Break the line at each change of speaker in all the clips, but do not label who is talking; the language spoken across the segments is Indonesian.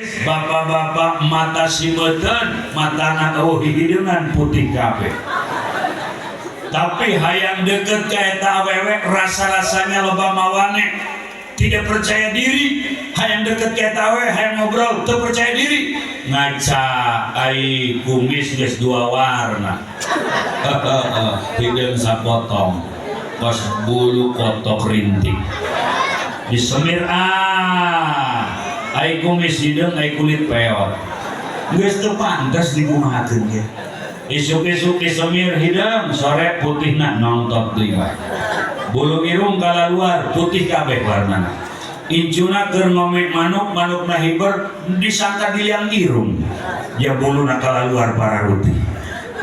Bapak-bapak mata simeten matana hideungan putih kabeh. Tapi hayang deket ka eta awewe rasa-rasanya loba mawane tidak percaya diri, hayang deket ka eta awewe hayang ngobrol teu percaya diri. Ngaca ai kumis geus dua warna. Hideung sapotong. Pas bulu kotok rinting. Disemir ai kumis hideung ai kulit peot geus teu pantes dikumahakeun ge. Isuk-isuk disemir hideung sore putihna nongtot deui bae. Bulu irung kalaluar putih kabeh warnana. Incuna keur ngomek manukna hiber disangka diliang irung. Ya buluna kalaluar pararuti.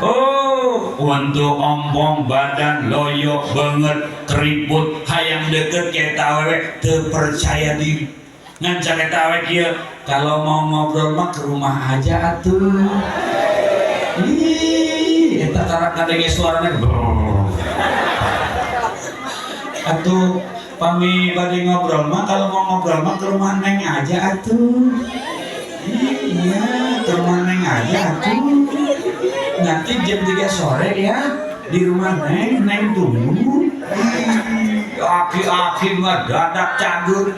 Oh, untuk ompong badan loyo banget keriput hayang deket kita awewe teu percaya diri. Ngancak eta awe kieu kalau mau ngobrol mah ke rumah aja atuh. Ih, eta tarak kadenge suarana. Atuh pami bade ngobrol mah kalau mau ngobrol mah ke rumah Neng aja atuh. Iya, ke rumah Neng aja atuh. Nanti jam 3 sore ya di rumah Neng tunggu. Aki-aki mah dadak cadur.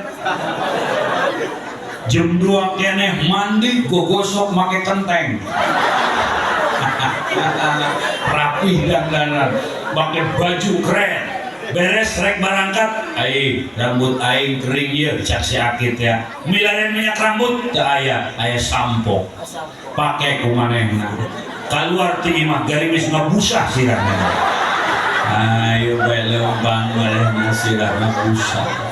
Jam 2 keneh mandi gogosok make kenteng. Rapih dandanan, pakai baju keren. Beres rek berangkat, rambut aing kering ieu cak si Akit ya. Milaren minyak rambut teu aya sampo. Pake kumanehna. Kaluar ti imah garimis ngabusah sirahna. Ayo bae leumbang manehna sirahna busah.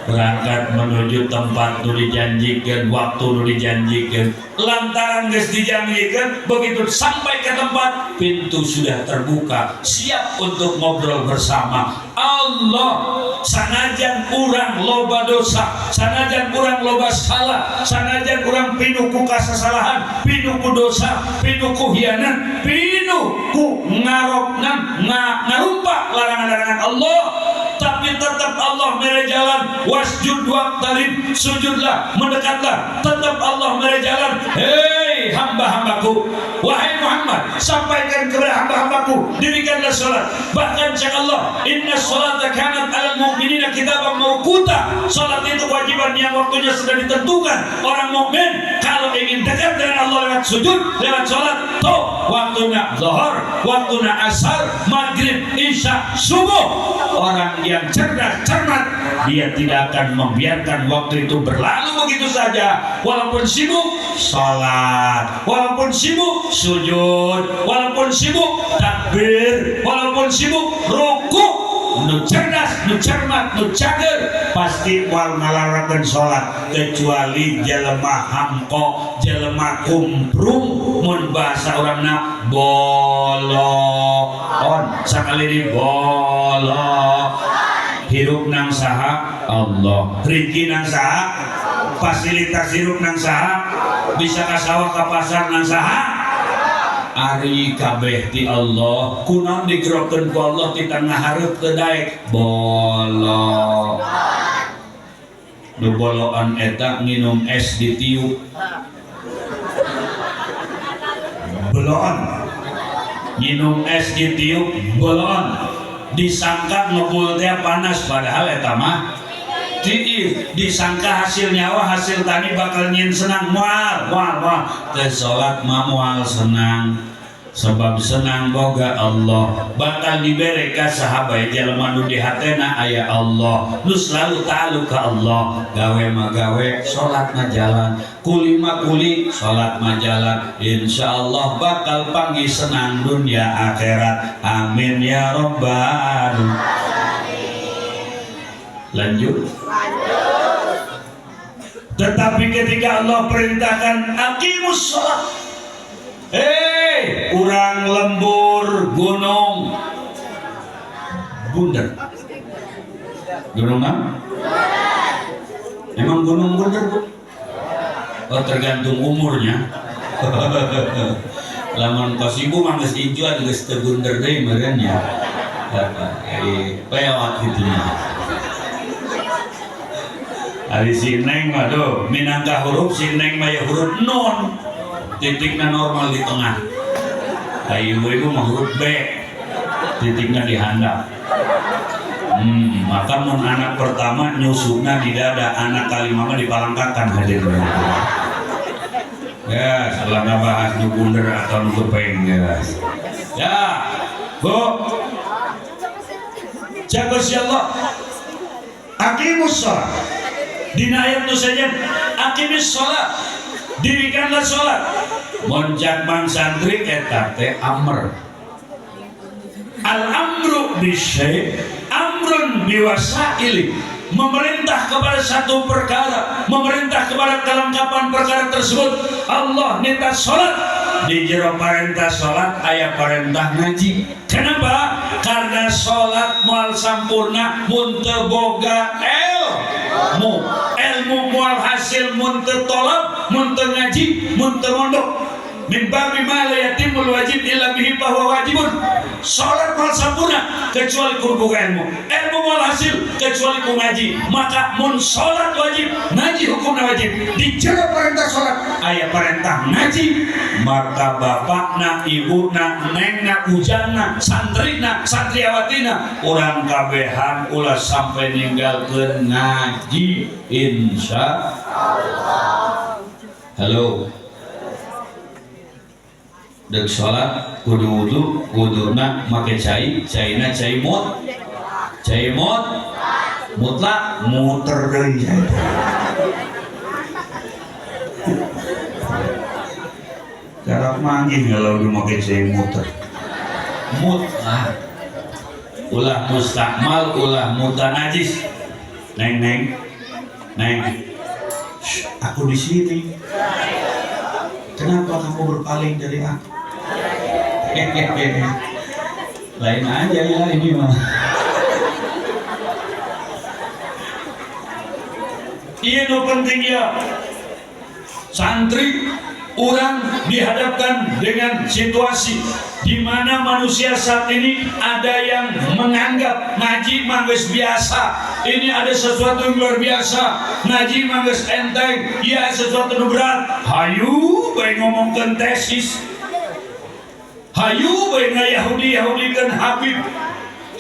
Berangkat menuju tempat nu dijanjikeun, waktu nu dijanjikeun. Lantaran geus dijanjikeun, begitu sampai ke tempat, pintu sudah terbuka, siap untuk ngobrol bersama. Allah, sanajan urang loba dosa, sanajan urang loba salah, sanajan urang pinu ku kasasalahan, pinu ku dosa, pinu ku hianat, pinu ku ngaroknan ngarupa larangan-larangan Allah, tapi tetap Allah mere jalan. Wasjud waqtarib, sujudlah, mendekatlah, tetap Allah mere jalan. Hei hamba-hambaku, wahai Muhammad, sampaikan kepada hamba-hambaku, dirikanlah salat. Bahkan cak Allah, inna salata kanat alal mu'minina kitaban mawquta. Salat itu kewajiban yang waktunya sudah ditentukan. Orang mukmin kalau ingin dekat dengan Allah lewat sujud, lewat salat, tuh waktunya zuhur, waktunya asar, maghrib, isya, subuh. Orang yang cerdas, cermat, dia tidak akan membiarkan waktu itu berlalu begitu saja. Walaupun sibuk salat, walaupun sibuk sujud, walaupun sibuk takbir, walaupun sibuk ruku. Nu cerdas, nu cermat, nu cager pasti wal ngalarakeun salat, kecuali jelema hamko, jelema kumprung, mun bahasa urangna bolon. Sakali di bolon hirup nang saha Allah, rezeki nang saha, fasilitas hirup nang saha, bisa ka sawah ka pasar nang saha, ari kabeh ti Allah. Kunaon digerokeun ku Allah kita ngahareup teu daek bolo. Nu boloan eta nginum es ditiup. Boloan. Nginum es ditiup boloan. Disangka ngebul teh panas padahal eta mah tiif. Disangka hasil nyawa hasil tani bakal nyin senang moal teh salat mah moal senang sebab senang boga Allah bakal dibere ka sahabat jalma nu di hatena aya Allah nu selalu ta'alluq ka Allah. Gawe mah gawe, salat mah jalan, kuli mah kuli, salat mah jalan. Insyaallah bakal panggih senang dunia akhirat. Amin ya rabbal alamin. Lanjut. Tetapi ketika Allah perintahkan aqimus shalah, urang lembur gunung bundar. Gunung mana? Emang gunung bundar, Bu? Oh, tergantung umurnya. Lamun kos ibu mah geus ijuan geus teu bundar deui meureun nya. Peot kitu nya. Ari si Neng mah do minangka huruf si Neng mah ya huruf non. Titiknya normal di tengah. Ayo ibu mah huruf B. Titiknya di handap. Maka mun anak pertama nyusukna di dada, anak kalima mah dipalangkakan hadir. Ya, setelah bahas nu bunder atau nu kepeng guys. Ya, Bu. Jaga si Allah. Aqimus shalah. Dina ayat nu saja aqimis shalah. Dirikanlah salat. Mun jadman santri eta teh amr. Al-amru bisyai' amrun biwasaili, memerintah kepada satu perkara, memerintah kepada kelengkapan perkara tersebut. Allah minta salat, di jero perintah salat aya perintah ngaji. Kenapa? Karena salat moal sampurna mun teu boga ilmu moal hasil mun teu tolab, mun teu ngaji, mun teu mondok. Min babi ma la yatimul wajib illa bihi fahuwa wajibun. Salat moal sampurna kecuali ku boga ilmu moal hasil kecuali ku ngaji. Maka mun salat wajib, ngaji hukumna wajib. Di jero perintah salat aya perintah ngaji, maka bapakna, ibuna, nengna, ujangna, santrina, santriawatina urang kabehan ulah sampai ninggalkeun ngaji insya Allah. Halo. Dek sholat kudu wudu, wuduna make caina cai mut mutlak muter deui. Karena manggih kalau udah make cai muter mutlak, ulah mustakmal, ulah mutanajis. Neng, aku di sini. Kenapa kamu berpaling dari aku? Lain aja ya ini mah. Iya no penting ya. Santri orang dihadapkan dengan situasi di mana manusia saat ini ada yang menganggap ngaji mangges biasa. Ini ada sesuatu yang luar biasa. Ngaji mangges enteng, ya sesuatu yang berat. Hayu bae ngomongkeun tesis. Hayu bae ngayahudi-yahudikan Habib.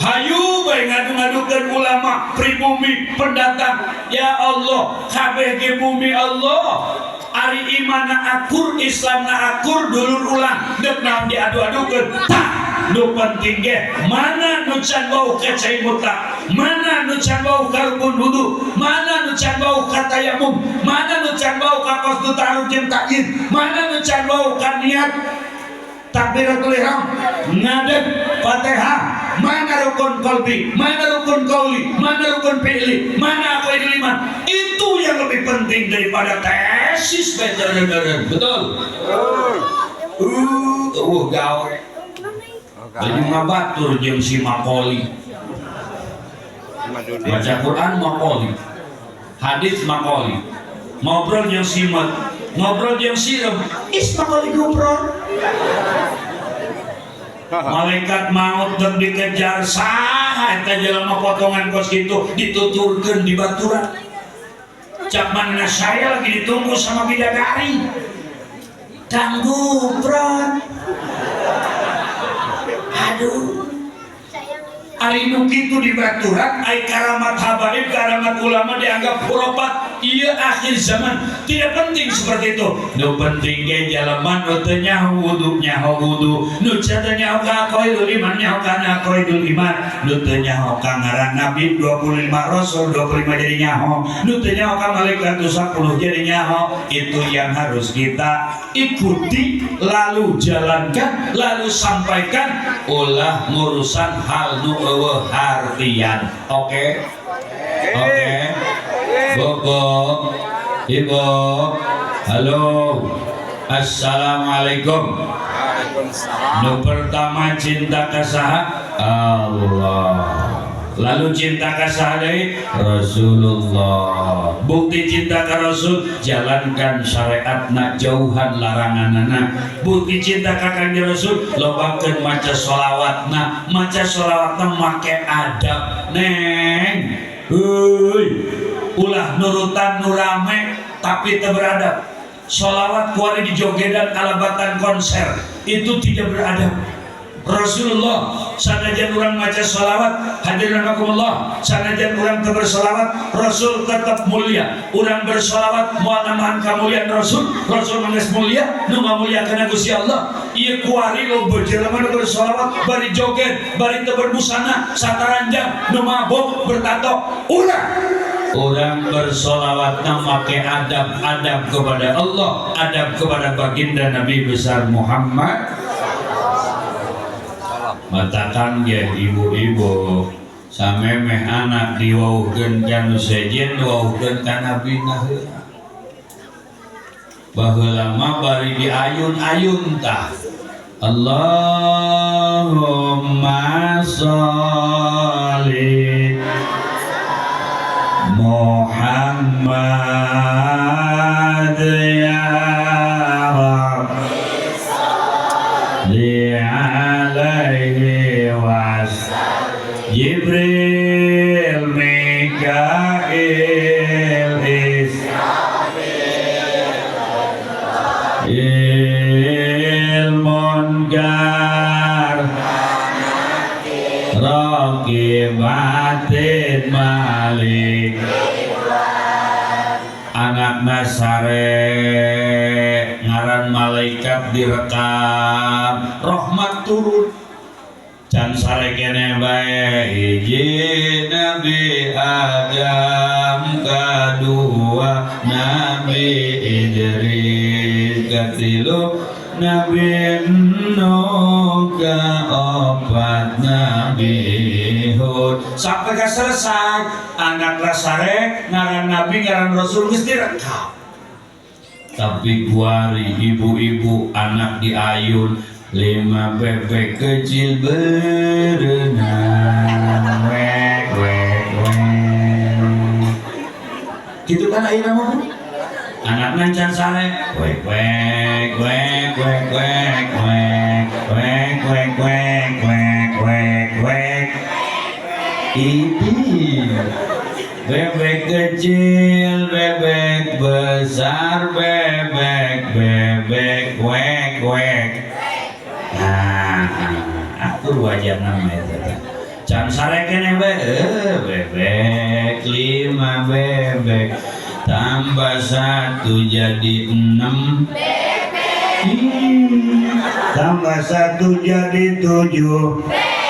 Hayu bae ngadu-ngadukeun ulama pribumi pendatang. Ya Allah, kabeh ge bumi Allah. Ari imana akur, Islamna akur, dulur ulang deuk naon diadu-adukeun. Tah, nu penting ge mana nu can bau ka cai mutlak, mana nu can bau ka rukun wudu, mana nu can bau ka tayamum, mana nu can bau ka qasdu ta'aruf jeung ta'yin, mana nu can bau ka niat takbiratul ihram, ngadeg Fatihah, mana rukun qalbi, mana rukun qauli, mana rukun fi'li, mana aqidul iman. Itu yang lebih penting daripada tesis bener-bener. Betul? Gawe. Jadi ngabatur jeung si Makoli. Baca Quran Makoli. Hadis Makoli. Ngobrol jeung si Mat, ngobrol jeung si Ram. Makoli ngobrol. Malaikat maut dan dikejar saha eta jelema potongan kos kitu dituturkeun di baturan. Zaman saya lagi ditunggu sama bidadari. Ganggu, bro. Aduh. Ari nu kitu di baturan, ai karamat habaib, karamat ulama dianggap khurafat. Iya akhir zaman. Tidak penting seperti itu. Nu penting ge jalaman nu teu nyaho wudu nyaho wudu, nu teu nyaho ka qaidul iman nyaho kana qaidul iman, nu teu nyaho ka ngaran nabi 25 rasul 25 jadi nyaho, nu teu nyaho ka malaikat 10 jadi nyaho. Itu yang harus kita ikuti, lalu jalankan, lalu sampaikan. Ulah ngurusan hal nu eueuh hartian. Oke? Bobo, Ibu, halo, assalamualaikum. Nu pertama cinta ka saha? Allah. Lalu cinta ka saha deui? Rasulullah. Bukti cinta ka Rasul, jalankan syariatna, jauhan laranganna. Bukti cinta ka Kanjeng Rasul, lobakeun maca sholawatna. Maca sholawatna make adab, Neng. Heuy. ulah nurutan nurame tapi teu beradab. Sholawat kuari dijogedan alabatan konser itu tidak beradab. Rasulullah sanajan urang maca sholawat hadirin rahimakumullah, sanajan urang teu bersolawat Rasul tetap mulia. Urang bersolawat moal nambahan kamuliaan Rasul, Rasul mangges mulia nu ngamuliakeun Gusti Allah. Ieu kuari loba jelema nu bersolawat bari joget bari teu berbusana sataranjang nu mabok bertato. Orang bersolawat make adab kepada Allah, adab kepada baginda Nabi besar Muhammad. Matakan ya ibu-ibu samemeh anak diwauhkeun kanu sejen diwauhkeun ka nabina heula. Baheula mah bari diayun-ayun tah. Allahumma sholli Muhammad ya Rabbi alaihi wasallam. Jibril, Mikail, Israfil, Munkar, Raqib, Atid, Malik. Anak Nasare ngaran malaikat direkam rahmat turun can sare kene bae hiji Nabi Adam, kadua Nabi Idris, katilu Nabi Nuh, kaopat Nabi Hud. Sampai ka selesai anak Nasare ngaran Nabi ngaran Rasul geus direkam. Tapi kuari ibu-ibu anak diayun 5 bebek kecil berenang wek wek wek. Gitu kan ayeuna mah anak nancan sare wek wek wek wek wek wek wek wek wek wek wek wek. Ini bebek kecil, bebek besar, bebek wek wek. Nah, aku wajar namanya. Can sare kene bebek 5 bebek tambah 1 jadi 6 bebek. Tambah 1 jadi 7 bebek.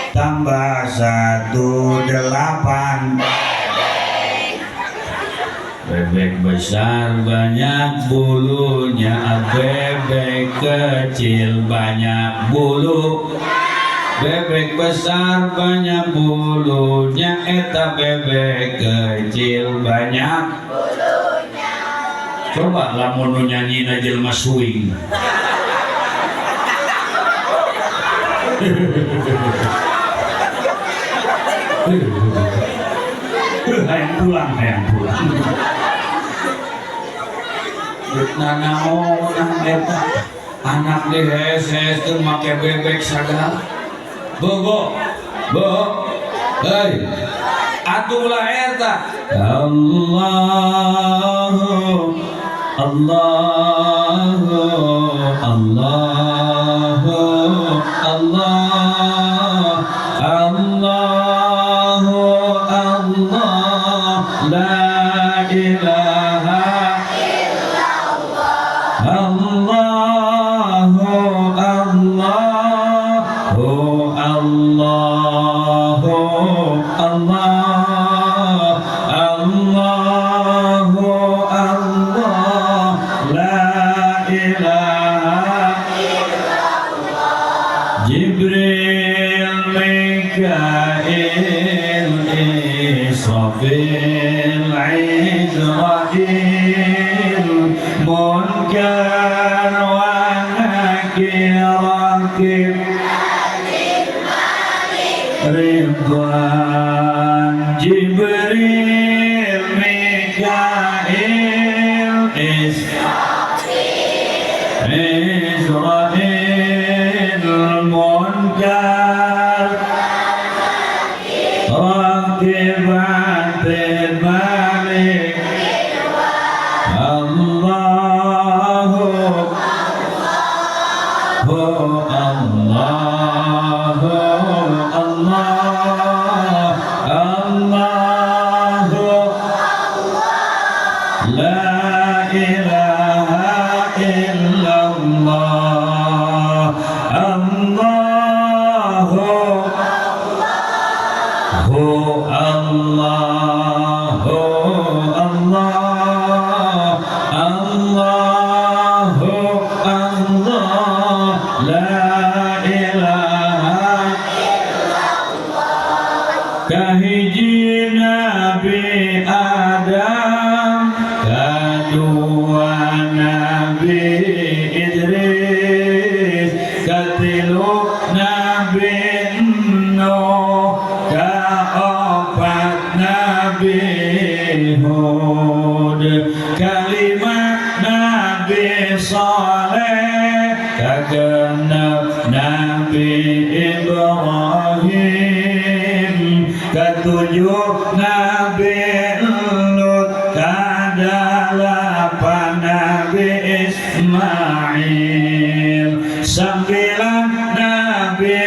Tambah 1 8 bebek besar banyak bulunya, bebek kecil banyak bulu. Bebek besar banyak bulunya, eta bebek kecil banyak bulunya. Coba lamun nu nyanyi jelema swing. Hayang pulang. Nanaon eta anak diheses teu make bebek sagala. Bo hei atuh ulah eta Allahu la ilaha Jibril, Mikail, Israfil, Israfil, Munkar wa Nakir, Raqib, Ridwan. Jibril, Mikail, Israfil, Munkar, Raqib, Atid, ilaha illallah Allahu Allahu Allah Allahu Allah la ilaha kahiji Nabi Adam kadua Nabi Idris katilu Nabi Nuh kaopat Nabi Hud kalimat Nabi Saleh kagenep Nabi Ibrahim ketujuh Nabi Lut kadalapan Nabi Ismail sembilan Nabi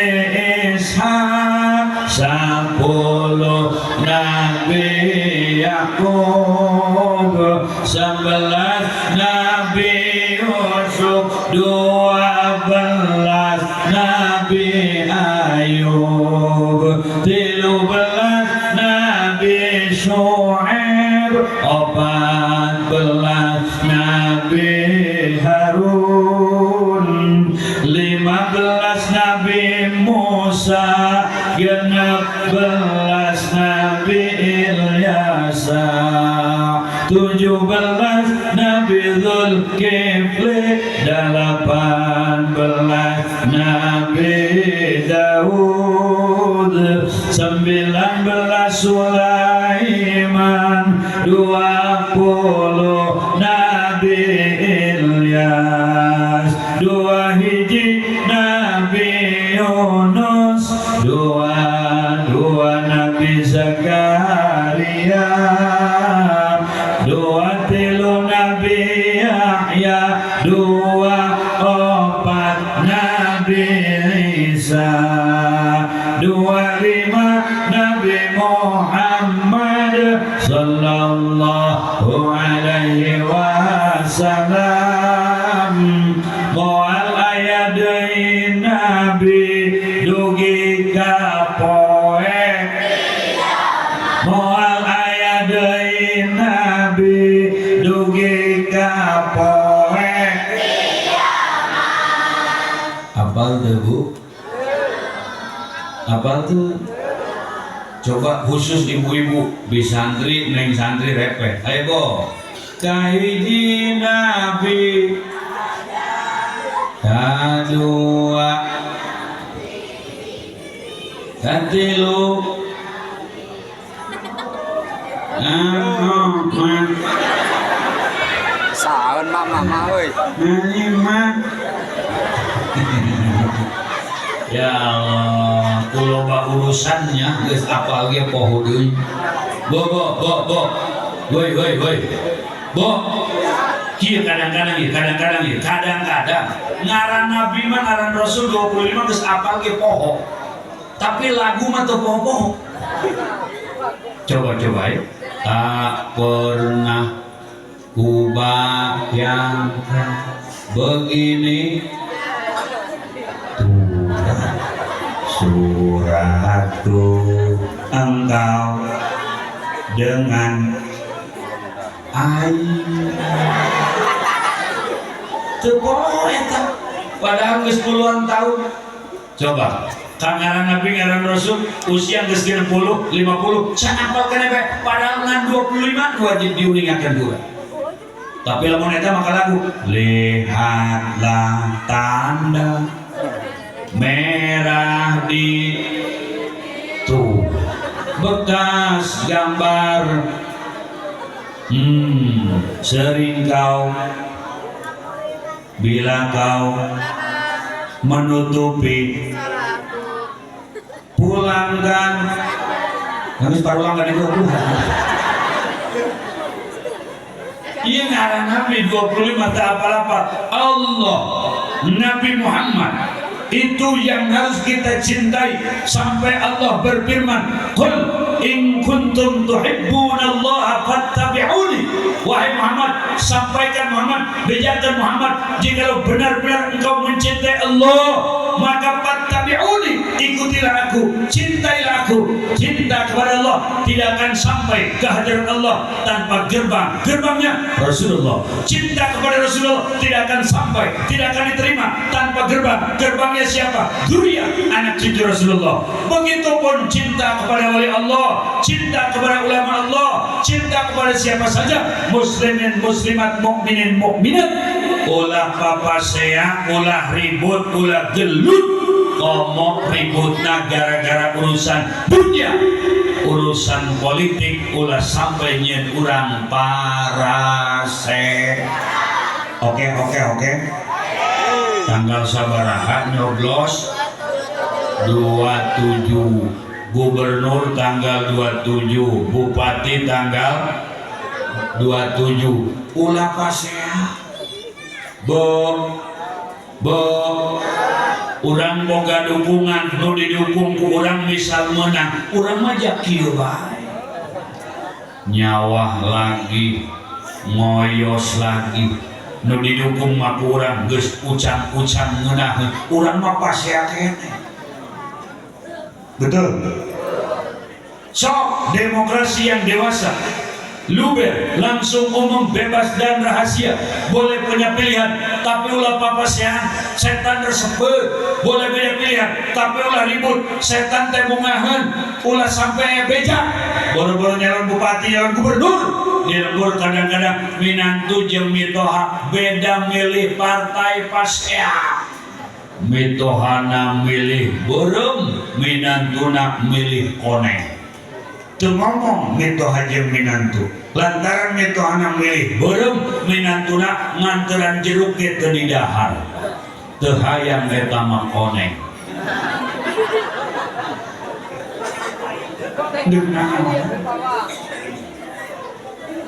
Ishak sepuluh Nabi Yakub sebelas Nabi Yusuf dua belas Nabi Ayub tilu belas Nabi Syuaib opat belas Nabi Harun lima belas Nabi Musa genep belas Nabi Ilyasa tujuh belas Nabi Zulkifli delapan belas Nabi Daud sembilan belas Sulaiman dua puluh Nabi Ilyas dua hiji Nabi Yunus dua Nabi Zakaria dua tilu Nabi Yahya dua opat Nabi Isa dua lima Nabi Muhammad sallallahu alaihi wasallam moal aya deui Nabi dugi ka poe moal aya deui Nabi dugi ka poe apal teu Bu apal tuh coba khusus ibu-ibu bisantri neng santri repet ayo Bo kahiji Nabi kadua katilu
saen mama euy
lima ya Allah kuloba urusannya geus apal ge poho deui bo woi bo kieu kadang-kadang ngaran nabi mah ngaran rasul 25 geus apal ge poho tapi lagu mah teu poho-poho coba ya tak pernah kubayangkan begini suratku engkau dengan air teu eta padahal geus puluhan tahun coba kangaran nabi ngaran rasul usia geus 60 50 can apal kana bae padahal ngan 25 wajib diuningakeun juga tapi lamun eta maka lagu lihatlah tanda merah di tuh bekas gambar sering kau bila kau menutupi pulangkan harus parulangkan itu iya ngaran Nabi 25 tak apa-apa Allah Nabi Muhammad itu yang harus kita cintai sampai Allah berfirman qul in kuntum tuhibbunallaha fattabi'uni wahai Muhammad, sampaikan Muhammad, bejakan Muhammad, jikalau benar-benar engkau mencintai Allah, maka fattabi'uni, ikutilah aku, cintailah aku. Cinta kepada Allah tidak akan sampai ke hadirat Allah tanpa gerbang. Gerbangnya Rasulullah. Cinta kepada Rasulullah tidak akan sampai, tidak akan diterima tanpa gerbang. Gerbangnya siapa? Dzurriyyah, anak cucu Rasulullah. Begitupun cinta kepada wali Allah, cinta kepada ulama Allah, cinta kepada siapa saja, muslimin muslimat, mukminin mukminat. Ulah papasea, ulah ribut, ulah gelut, ngomong ributna gara-gara urusan dunia, urusan politik, ulah sampai nyen urang parase. Oke. Tanggal sabaraha nyoblos 27, gubernur tanggal 27, bupati tanggal 27. Ulah pasea. Urang boga dukungan, nu didukung ku urang misal menang, urang mah jak kieu bae. Nyawah lagi, ngoyos lagi, nu didukung mah ku urang geus ucang-ucang ngeunaheun, urang mah pasea keneh. Betul. Sok demokrasi yang dewasa, luber, langsung umum, bebas dan rahasia. Boleh punya pilihan, tapi ulah papasean, setan tersebut. Boleh beda pilihan, tapi ulah ribut, setan teh bungaheun, ulah sampai bejak. Boro-boro nyalon bupati, nyalon gubernur, dilebur kadang-kadang minantu jeung mitoha beda milih partai pasea. Mitohana milih beureum, minantuna milih koneng. Teu ngomong mitoha jeung minantu, lantaran mitohana milih beureum, minantuna nganteran jeruk ge teu didahar. Teu hayang eta mah koneng.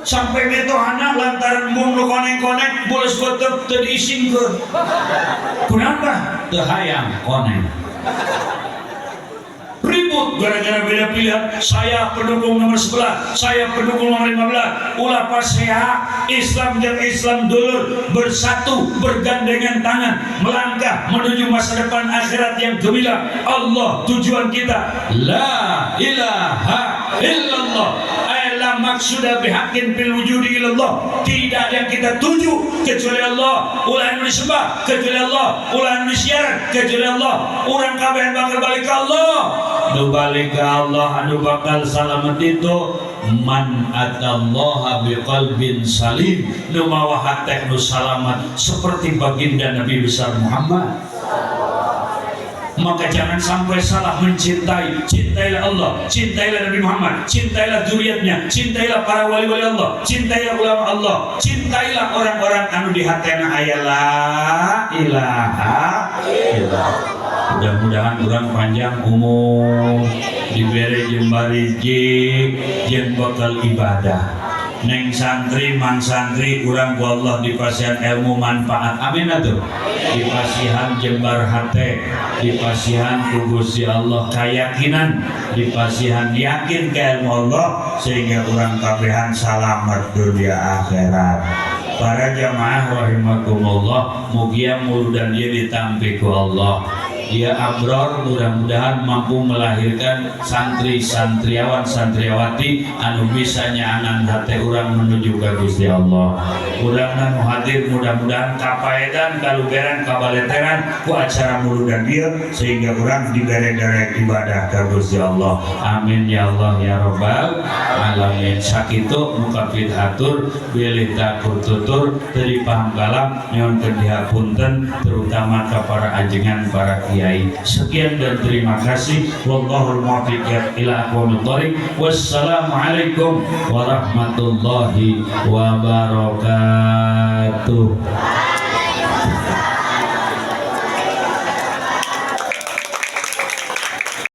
Sampai mitohana lantaran mung nu koneng-koneng bulus beuteuk teu diisingkeun. Kunapa? Teu hayang koneng. Ribut gara-gara beda pilihan. Saya pendukung nomor 11, saya pendukung nomor 15. Ulah pasea, Islam dan Islam dulur, bersatu, bergandengan tangan, melangkah menuju masa depan akhirat yang gemilang. Allah tujuan kita. La ilaha illallah. La maksuda bihaqqin fil wujudi ilallah. Tidak ada yang kita tuju kecuali Allah. Ulah anu disembah kecuali Allah. Ulah anu disiaran kecuali Allah. Urang kabeh bakal balik ke Allah. Nu balik ke Allah, anu bakal salamet itu man atallaha biqalbin salim, nu mawa hate nu salamat seperti baginda Nabi besar Muhammad. Maka jangan sampai salah mencintai. Cintailah Allah, cintailah Nabi Muhammad, cintailah dzurriyyatnya, cintailah para wali-wali Allah, cintailah ulama Allah, cintailah orang-orang anu di hatena aya la ilaha illallah. Mudah-mudahan urang panjang umur, dibere jeung barijik jeung bekal ibadah. Neng santri, mang santri, urang ku Allah dipasihan ilmu manfaat. Amin atuh. Dipasihan jembar hate, dipasihan ku Gusti Allah keyakinan, dipasihan yakin ke ilmu Allah sehingga urang kabehan salamet dunia akhirat. Para jamaah rahimakumullah, mugia muludan dia ditampi ku Allah. Dia abror, mudah-mudahan mampu melahirkan santri-santriawan santriawati anu bisa nyaanan hati urang menuju ke Gusti Allah. Urang hadir mudah-mudahan kapaedan kaluberan kabaleteran ku acara muludan dia sehingga urang dibere-dere ibadah ke Gusti Allah. Amin ya Allah ya Rabbal alamin. Sakitu muka fithatur bilih takur tutur teri paham kalam nyon kedihapunten terutama ke para ajengan para kiai. Sekian dan terima kasih. Wallahul muwaffiq ila aqwamit thoriq. Wassalamualaikum warahmatullahi wabarakatuh.